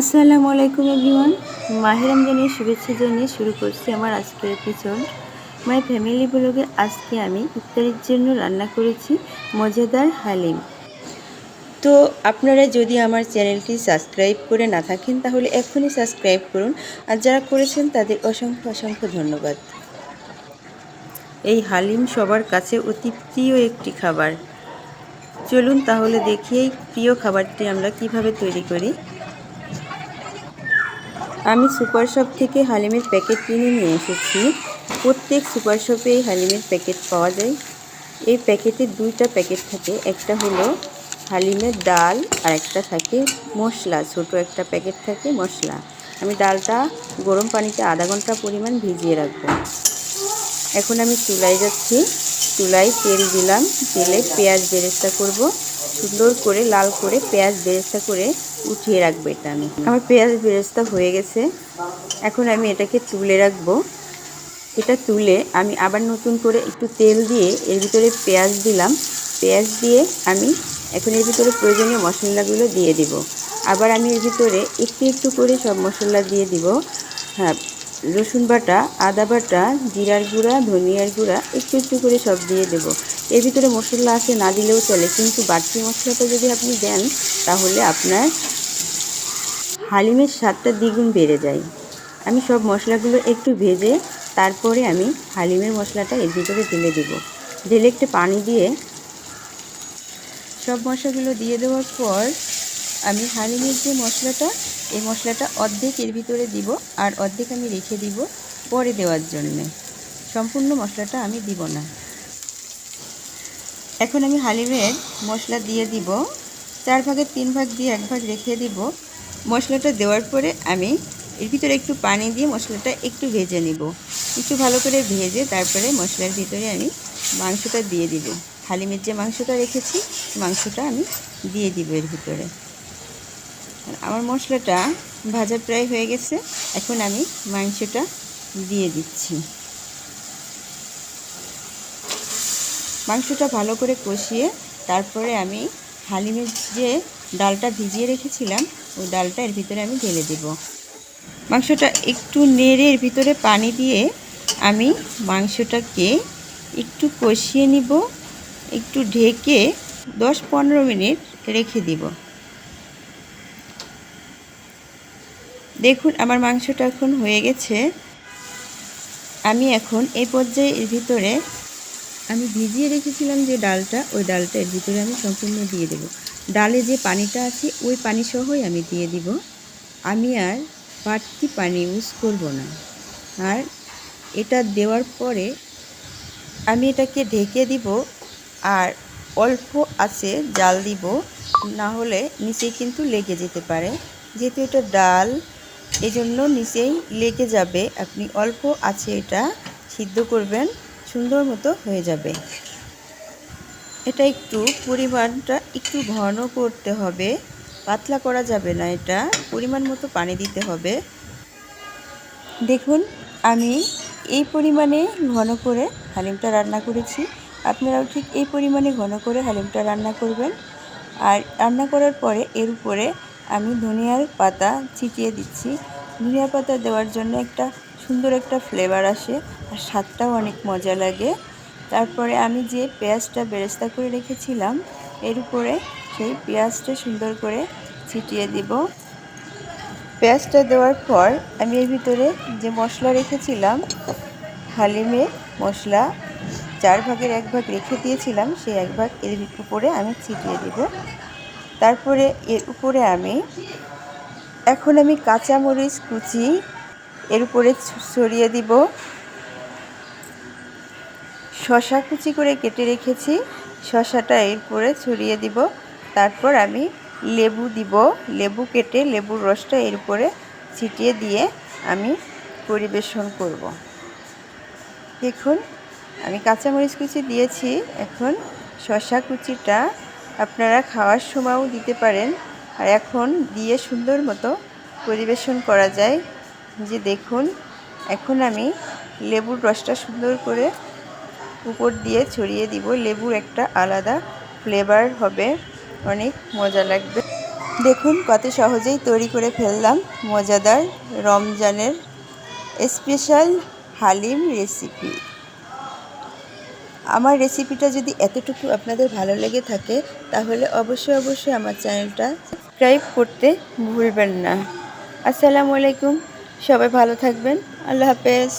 আসসালামু আলাইকুম এভরিওয়ান। মাহে রমজানের শুভেচ্ছা জানিয়ে শুরু করছি আমার আজকের এপিসোড। মাই ফ্যামিলি ব্লগে আজকে আমি ইফতারের জন্য রান্না করেছি মজাদার হালিম। তো আপনারা যদি আমার চ্যানেলটি সাবস্ক্রাইব করে না থাকেন তাহলে এখনই সাবস্ক্রাইব করুন, আর যারা করেছেন তাদের অসংখ্য অসংখ্য ধন্যবাদ। এই হালিম সবার কাছে অতি প্রিয় একটি খাবার। চলুন তাহলে দেখি এই প্রিয় খাবারটি আমরা কিভাবে তৈরি করি। আমি সুপার শপ থেকে হালিমের প্যাকেট কিনে নিয়ে এসেছি। প্রত্যেক সুপার শপে এই হালিমের প্যাকেট পাওয়া যায়। এই প্যাকেটে দুইটা প্যাকেট থাকে, একটা হলো হালিমের ডাল আর একটা থাকে মশলা, ছোট একটা প্যাকেট থাকে মশলা। আমি ডালটা গরম পানিতে আধা ঘন্টা পরিমাণ ভিজিয়ে রাখবো। এখন আমি চুলায় যাচ্ছি, চুলায় তেল দিলাম, তেলে পেঁয়াজ বেরেস্তা করব। সুন্দর করে লাল করে পেঁয়াজ বেরেস্তা করে উঠিয়ে রাখবো। এটা আমার পেঁয়াজ বেরেস্তা হয়ে গেছে। এখন আমি এটাকে তুলে রাখবো। এটা তুলে আমি আবার নতুন করে একটু তেল দিয়ে এর ভিতরে পেঁয়াজ দিলাম। পেঁয়াজ দিয়ে আমি এখন এর ভিতরে প্রয়োজনীয় মশলাগুলো দিয়ে দিব। আবার আমি এর ভিতরে একটু একটু করে সব মশলা দিয়ে দিব। হ্যাঁ, রসুন বাটা, আদা বাটা, জিরার গুঁড়া, ধনিয়ার গুঁড়া একটু একটু করে সব দিয়ে দেব। এর ভিতরে মশলা আছে, না দিলেও চলে, কিন্তু বাড়তি মশলাটা যদি আপনি দেন তাহলে আপনার হালিমের স্বাদটা দ্বিগুণ বেড়ে যায়। আমি সব মশলাগুলো একটু ভেজে তারপরে আমি হালিমের মশলাটা এর ভিতরে ঢেলে দেব। ঢেলে একটু পানি দিয়ে সব মশলাগুলো দিয়ে দেওয়ার পর আমি হালিমের যে মশলাটা, এই মশলাটা অর্ধেক এর ভিতরে দিব আর অর্ধেক আমি রেখে দিব পরে দেওয়ার জন্যে। সম্পূর্ণ মশলাটা আমি দিব না। এখন আমি হালিমের মশলা দিয়ে দিব, 4 ভাগের 3 ভাগ দিয়ে 1 ভাগ রেখে দিব। মশলাটা দেওয়ার পরে আমি এর ভিতরে একটু পানি দিয়ে মশলাটা একটু ভেজে নিব। একটু ভালো করে ভেজে তারপরে মশলার ভিতরে আমি মাংসটা দিয়ে দিব। হালিমের যে মাংসটা রেখেছি মাংসটা আমি দিয়ে দিব এর ভিতরে। আমার মশলাটা ভাজা প্রায় হয়ে গেছে। এখন আমি মাংসটা দিয়ে দিচ্ছি। মাংসটা ভালো করে কষিয়ে তারপরে আমি হালিমের যে ডালটা ভিজিয়ে রেখেছিলাম ওই ডালটা এর ভিতরে আমি ঢেলে দেব। মাংসটা একটু নেড়ে এর ভিতরে পানি দিয়ে আমি মাংসটাকে একটু কষিয়ে নিব। একটু ঢেকে 10-15 মিনিট রেখে দিব। দেখুন আমার মাংসটা এখন হয়ে গেছে। আমি এখন এই পর্যায়ে এর ভিতরে আমি ভিজিয়ে রেখেছিলাম যে ডালটা, ওই ডালটা এর ভিতরে আমি সম্পূর্ণ দিয়ে দেব। ডালে যে পানিটা আছে ওই পানি সহই আমি দিয়ে দিব। আমি আর বাড়তি পানি ইউজ করব না। আর এটা দেওয়ার পরে আমি এটাকে ঢেকে দিব আর অল্প আছে জাল দিব, না হলে নিচেই কিন্তু লেগে যেতে পারে। যেহেতু এটা ডাল, এজন্য নিচেই লেগে যাবে। আপনি অল্প আছে এটা সিদ্ধ করবেন, সুন্দর মতো হয়ে যাবে। এটা একটু পরিমাণটা একটু ঘন করতে হবে, পাতলা করা যাবে না। এটা পরিমাণ মতো পানি দিতে হবে। দেখুন আমি এই পরিমাণে ঘন করে হালিমটা রান্না করেছি। আপনারাও ঠিক এই পরিমাণে ঘন করে হালিমটা রান্না করবেন। আর রান্না করার পরে এর উপরে আমি ধনিয়ার পাতা ছিটিয়ে দিচ্ছি। ধনিয়া পাতা দেওয়ার জন্য একটা সুন্দর একটা ফ্লেভার আসে আর স্বাদটাও অনেক মজা লাগে। তারপরে আমি যে পেঁয়াজটা বেরেস্তা করে রেখেছিলাম এর উপরে সেই পেঁয়াজটা সুন্দর করে ছিটিয়ে দিব। পেঁয়াজটা দেওয়ার পর আমি এর ভিতরে যে মশলা রেখেছিলাম, হালিমে মশলা 4 ভাগের 1 ভাগ রেখে দিয়েছিলাম, সেই 1 ভাগ এর উপরে আমি ছিটিয়ে দিব। তারপরে এর উপরে এখন আমি কাঁচামরিচ কুচি এর উপরে ছড়িয়ে দিব। শসা কুচি করে কেটে রেখেছি, শসাটা এর উপরে ছড়িয়ে দিব। তারপর আমি লেবু দিব, লেবু কেটে লেবুর রসটা এর উপরে ছিটিয়ে দিয়ে আমি পরিবেশন করব। দেখুন আমি কাঁচামরিচ কুচি দিয়েছি। এখন শসা কুচিটা আপনারা খাওয়ার সময়ও দিতে পারেন, আর এখন দিয়ে সুন্দর মতো পরিবেশন করা যায়। যে দেখুন এখন আমি লেবুর রসটা সুন্দর করে উপর দিয়ে ছড়িয়ে দিব। লেবুর একটা আলাদা ফ্লেভার হবে, অনেক মজা লাগবে। দেখুন কত সহজেই তৈরি করে ফেললাম মজাদার রমজানের স্পেশাল হালিম রেসিপি। আমার রেসিপিটা যদি এতটুকু আপনাদের ভালো লেগে থাকে তাহলে অবশ্যই আমার চ্যানেলটা সাবস্ক্রাইব করতে ভুলবেন না। আসসালামু আলাইকুম, সবাই ভালো থাকবেন। আল্লাহ হাফেজ।